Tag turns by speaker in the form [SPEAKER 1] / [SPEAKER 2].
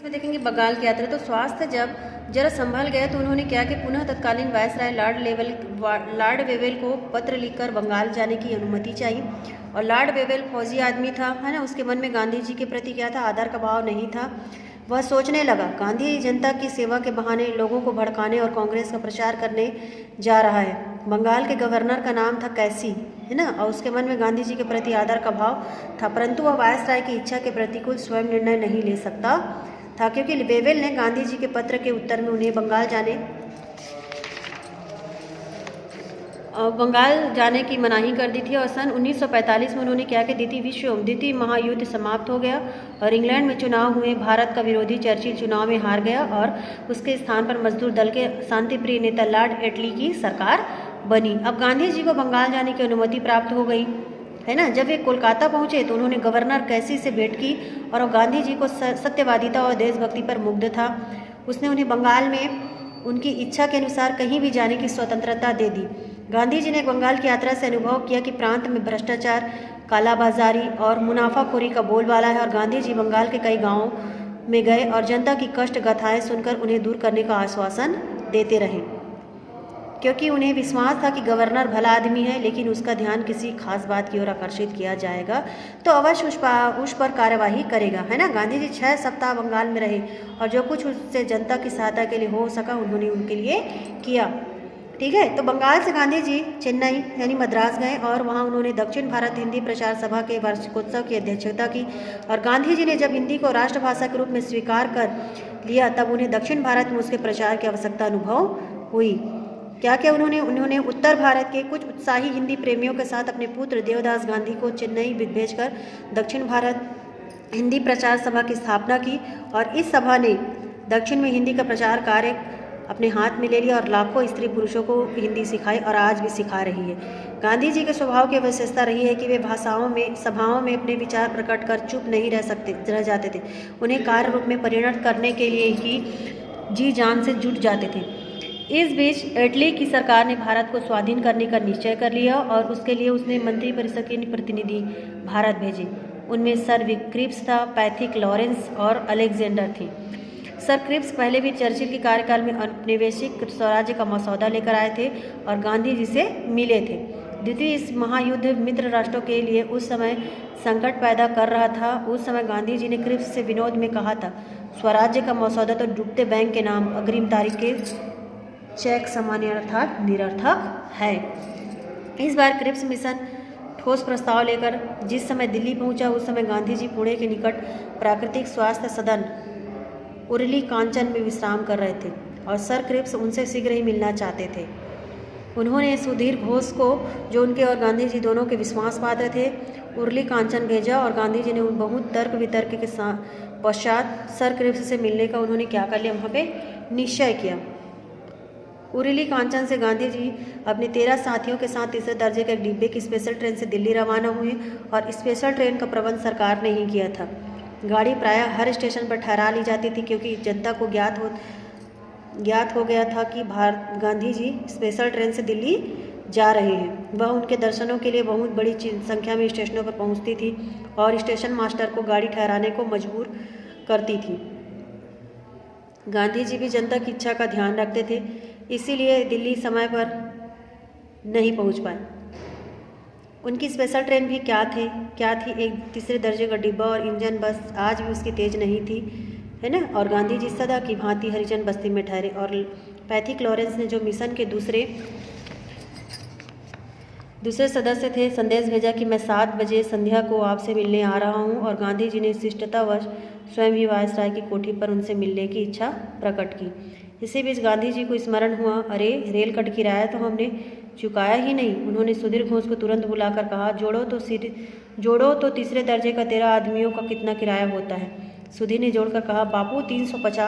[SPEAKER 1] इसमें देखेंगे बंगाल की यात्रा। तो स्वास्थ्य जब जरा संभल गया तो उन्होंने क्या कि पुनः तत्कालीन वायसराय लॉर्ड वेवेल को पत्र लिखकर बंगाल जाने की अनुमति चाहिए। और लॉर्ड वेवेल फौजी आदमी था, है ना। उसके मन में गांधी जी के प्रति क्या था, आदर का भाव नहीं था। वह सोचने लगा गांधी जनता की सेवा के बहाने लोगों को भड़काने और कांग्रेस का प्रचार करने जा रहा है। बंगाल के गवर्नर का नाम था कैसी, है ना। और उसके मन में गांधी जी के प्रति आदर का भाव था, परंतु वह वायसराय की इच्छा के प्रतिकूल स्वयं निर्णय नहीं ले सकता था, क्योंकि वेवेल ने गांधी जी के पत्र के उत्तर में उन्हें बंगाल जाने की मनाही कर दी थी। और सन 1945 में उन्होंने क्या कि द्वितीय महायुद्ध समाप्त हो गया और इंग्लैंड में चुनाव हुए। भारत का विरोधी चर्चिल चुनाव में हार गया और उसके स्थान पर मजदूर दल के शांतिप्रिय नेता लॉर्ड एटली की सरकार बनी। अब गांधी जी को बंगाल जाने की अनुमति प्राप्त हो गई, है ना। जब वे कोलकाता पहुंचे तो उन्होंने गवर्नर कैसी से भेंट की और गांधी जी को सत्यवादिता और देशभक्ति पर मुग्ध था। उसने उन्हें बंगाल में उनकी इच्छा के अनुसार कहीं भी जाने की स्वतंत्रता दे दी। गांधी जी ने बंगाल की यात्रा से अनुभव किया कि प्रांत में भ्रष्टाचार, कालाबाजारी और मुनाफाखोरी का बोलबाला है। और गांधी जी बंगाल के कई गांवों में गए और जनता की कष्ट गाथाएं सुनकर उन्हें दूर करने का आश्वासन देते रहे, क्योंकि उन्हें विश्वास था कि गवर्नर भला आदमी है, लेकिन उसका ध्यान किसी खास बात की ओर आकर्षित किया जाएगा तो अवश्य उस पर कार्यवाही करेगा, है ना। गांधी जी 6 सप्ताह बंगाल में रहे और जो कुछ उससे जनता की सहायता के लिए हो सका उन्होंने उनके लिए किया, ठीक है। तो बंगाल से गांधी जी चेन्नई यानी मद्रास गए और वहाँ उन्होंने दक्षिण भारत हिंदी प्रचार सभा के वार्षिकोत्सव की अध्यक्षता की। और गांधी जी ने जब हिंदी को राष्ट्रभाषा के रूप में स्वीकार कर लिया तब उन्हें दक्षिण भारत में उसके प्रचार की आवश्यकता अनुभव हुई। क्या क्या उन्होंने उत्तर भारत के कुछ उत्साही हिंदी प्रेमियों के साथ अपने पुत्र देवदास गांधी को चेन्नई भेजकर दक्षिण भारत हिंदी प्रचार सभा की स्थापना की। और इस सभा ने दक्षिण में हिंदी का प्रचार कार्य अपने हाथ में ले लिया और लाखों स्त्री पुरुषों को हिंदी सिखाई और आज भी सिखा रही है। गांधी जी के स्वभाव की विशेषता रही है कि वे सभाओं में अपने विचार प्रकट कर चुप नहीं रह जाते थे। उन्हें कार्य रूप में परिणत करने के लिए ही जी जान से जुट जाते थे। इस बीच एटली की सरकार ने भारत को स्वाधीन करने का निश्चय कर लिया और उसके लिए उसने मंत्रिपरिषद के प्रतिनिधि भारत भेजे। उनमें सर क्रिप्स था, पैथिक लॉरेंस और अलेक्जेंडर थे। सर क्रिप्स पहले भी चर्चिल के कार्यकाल में औपनिवेशिक स्वराज्य का मसौदा लेकर आए थे और गांधी जी से मिले थे। द्वितीय महायुद्ध मित्र राष्ट्रों के लिए उस समय संकट पैदा कर रहा था। उस समय गांधी जी ने क्रिप्स से विनोद में कहा था, स्वराज्य का मसौदा तो डूबते बैंक के नाम अग्रिम तारीख के चेक समान अर्थात निरर्थक है। इस बार क्रिप्स मिशन ठोस प्रस्ताव लेकर जिस समय दिल्ली पहुंचा उस समय गांधी जी पुणे के निकट प्राकृतिक स्वास्थ्य सदन उरली कांचन में विश्राम कर रहे थे और सर क्रिप्स उनसे शीघ्र ही मिलना चाहते थे। उन्होंने सुधीर घोष को, जो उनके और गांधी जी दोनों के विश्वास पात्र थे, उरली कांचन भेजा और गांधी जी ने बहुत तर्क वितर्क के पश्चात सर क्रिप्स से मिलने का उन्होंने क्या कर लिया, वहाँ पे निश्चय किया। उरली कांचन से गांधी जी अपने 13 साथियों के साथ तीसरे दर्जे के एक डिब्बे की स्पेशल ट्रेन से दिल्ली रवाना हुए और स्पेशल ट्रेन का प्रबंध सरकार ने ही किया था। गाड़ी प्रायः हर स्टेशन पर ठहरा ली जाती थी, क्योंकि जनता को ज्ञात हो गया था कि गांधी जी स्पेशल ट्रेन से दिल्ली जा रहे हैं। वह उनके दर्शनों के लिए बहुत बड़ी संख्या में स्टेशनों पर पहुंचती थी और स्टेशन मास्टर को गाड़ी ठहराने को मजबूर करती थी। गांधी जी भी जनता की इच्छा का ध्यान रखते थे, इसीलिए दिल्ली समय पर नहीं पहुंच पाए। उनकी स्पेशल ट्रेन भी क्या थी, एक तीसरे दर्जे का डिब्बा और इंजन बस आज भी उसकी तेज नहीं थी, है ना। और गांधी जी सदा की भांति हरिजन बस्ती में ठहरे। और पैथिक लॉरेंस ने, जो मिशन के दूसरे सदस्य थे, संदेश भेजा कि मैं 7 बजे संध्या को आपसे मिलने आ रहा हूं। और गांधी जी ने शिष्टतावश स्वयं ही वायसराय की कोठी पर उनसे मिलने की इच्छा प्रकट की। इसी बीच गांधी जी को स्मरण हुआ, अरे रेल का किराया तो हमने चुकाया ही नहीं। उन्होंने सुधीर घोष को तुरंत बुलाकर कहा, जोड़ो तो तीसरे दर्जे का 13 आदमियों का कितना किराया होता है। सुधीर ने जोड़कर कहा, बापू 350।